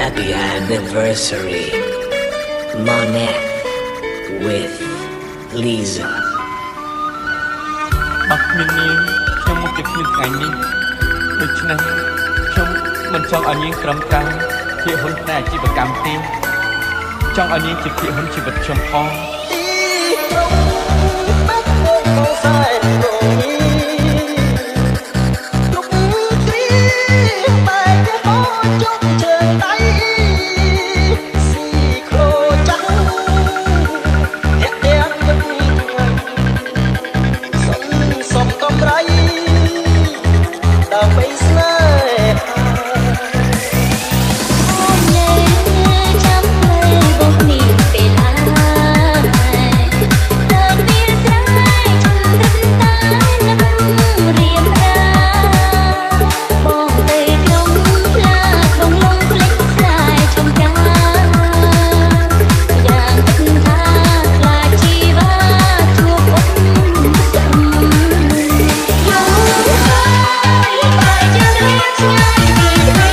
Happy anniversary, Monet with Lisa. អត់មាននាងខ្ញុំមកពីគ្មានថ្ងៃនេះដូច្នេះខ្ញុំមិនចង់ឲ្យនាងត្រឹមតែជាហ៊ុនផ្នែកអាជីវកម្មទេចង់ឲ្យនាងជាភាគហ៊ុនជីវិតខ្ញុំផងទីក្រុងបាត់មួយកោសែនទុកគ្រីបែកតែបោជុំជើងដៃស៊ីក្រូចាស់អ្នកទាំងមិនសុំកំរៃដើម្បីស្នេហាអូនញ៉ែចាំមើលបុកនេះពេលហើយដល់ពេលស្រ័យជន់រឹងតានៅរៀមរាបងទៅក្នុងផ្លាក្នុងលងភ្លេចស្លាយចំការយ៉ាងគិតថាខ្លាចជីវ៉ាជួបអូនសំយូរហើយបែរជារៀងឆ្ងាយពីគ្នា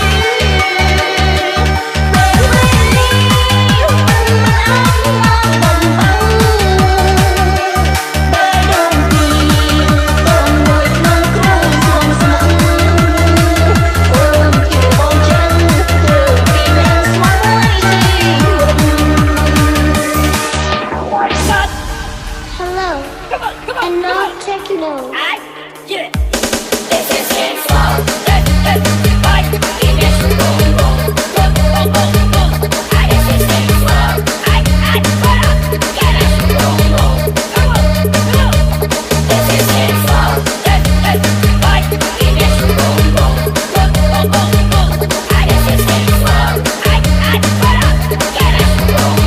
Hello, and now take you know. This is it for fight. Give it to go. This is it for get it go. This is it for fight. Give it to go. This is it for get it go.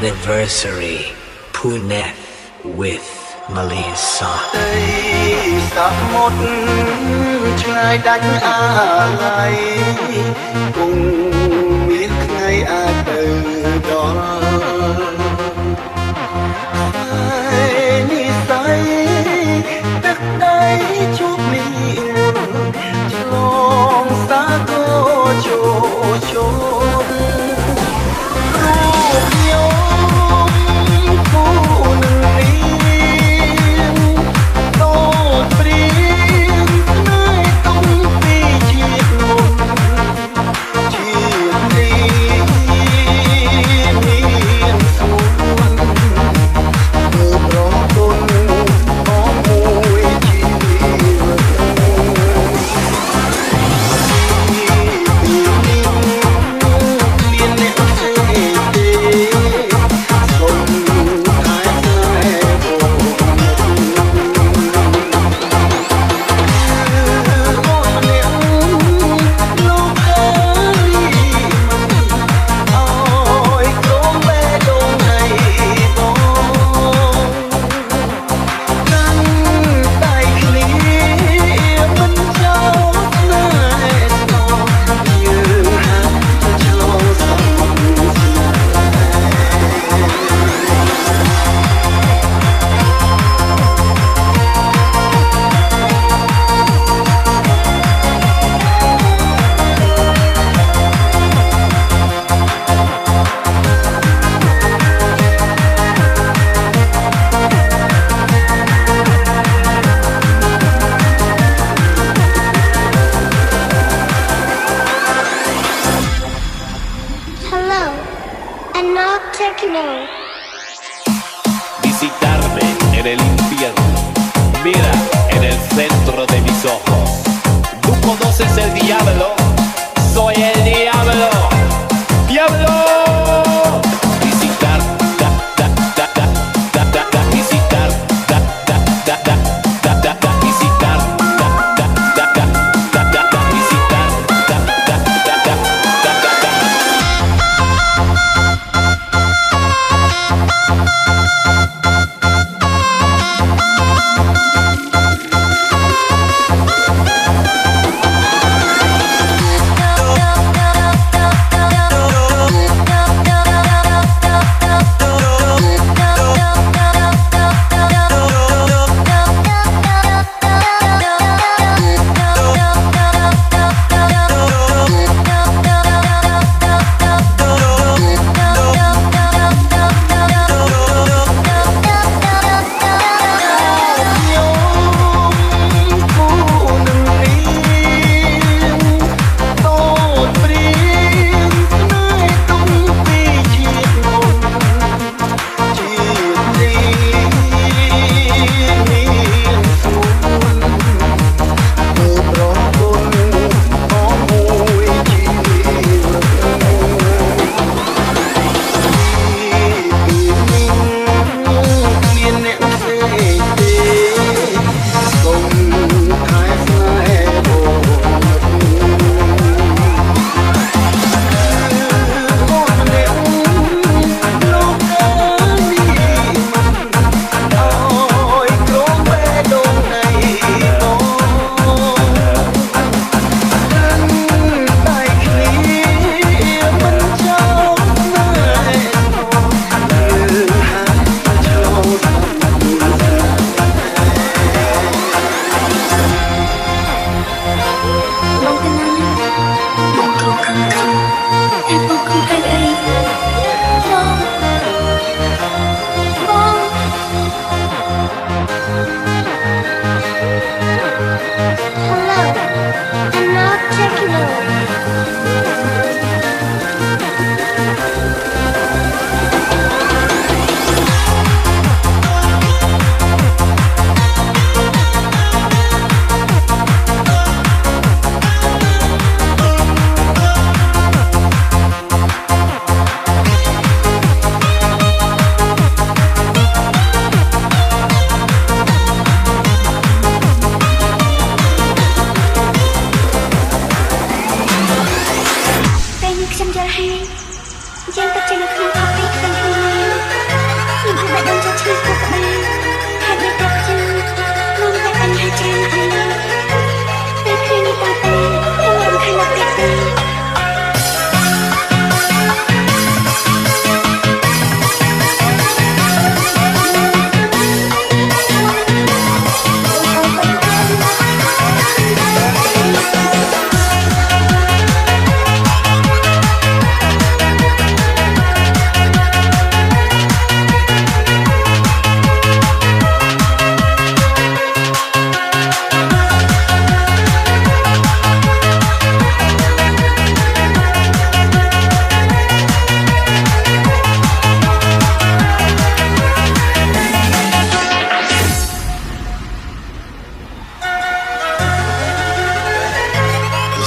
anniversary. Puneth with Melissa. สะหมดឆ្ងាយដាច់អាឡ័យគង់មានថ្ងៃអាចទៅដល់ហើយនិស័យទឹកដីជួបលីងឆ្លងសាគរចូលជុំរូបញោមគូនឹងនេះ Visitarme en el infierno, mira en el centro de mis ojos. Tú conoces el diablo, soy el diablo. ¡Diablo! Visitar, visitar, visitar,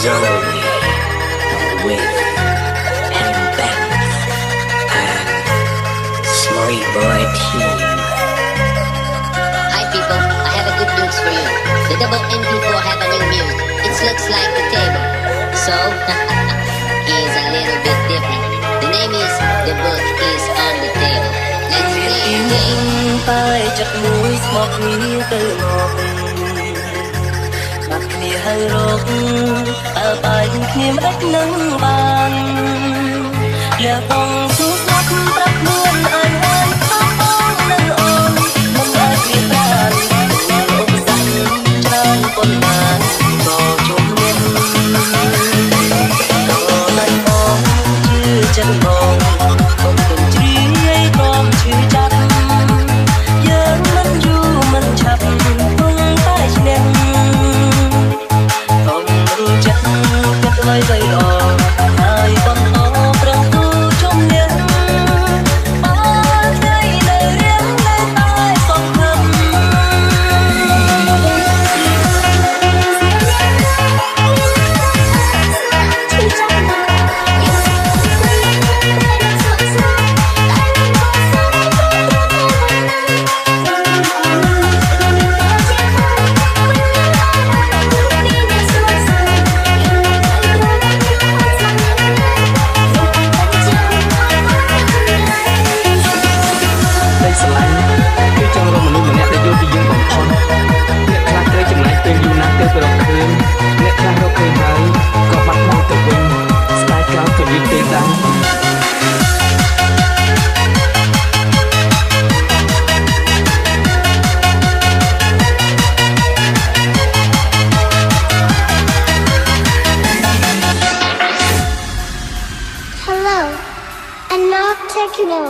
Zoe with Henry Benz and Smurry Boy Team. Hi people, I have a good news for you. The double MP4 have a new music. It looks like the table. So, he's a little bit different. The name is The Book is on the Table. Let's play the game. តែចិត្តមួយស្មោះគ្នាទៅមកបាត់គ្នាហើយរកអើបាយគ្នាមិនដាច់នឹងបានលះបង់ទូស្លាប់ប្រាប់ខ្លួនឲ្យហើយអស់អស់នៅអូនមិនអាចមានបានឧបសគ្គច្រើនប៉ុន្មានក៏ជុំមានក៏មិនបងជឿចិត្តបងកុំទុំជ្រាយព្រមជឿចាប់យើងមិនយូរមិនឆាប់គង់តែឈ្នះកុំរំចិត្តគិតអ្វីៗល្អហើយបងអរប្រឹងទូជំនះបានថ្ងៃនៅរៀងនៅតែសង្ឃឹមស្រឡាញ់គឺចង់រកមនុស្សម្នាក់ដែលយល់ពីយើងបំផុតអ្នកខ្លះត្រូវចំណាយពេលយូរណាស់ទើបរកឃើញអ្នកខ្លះរកឃើញហើយក៏បាត់បង់ទៅវិញស្ដាយក្រោយក៏យើងទេដែរ Hello, and not techno.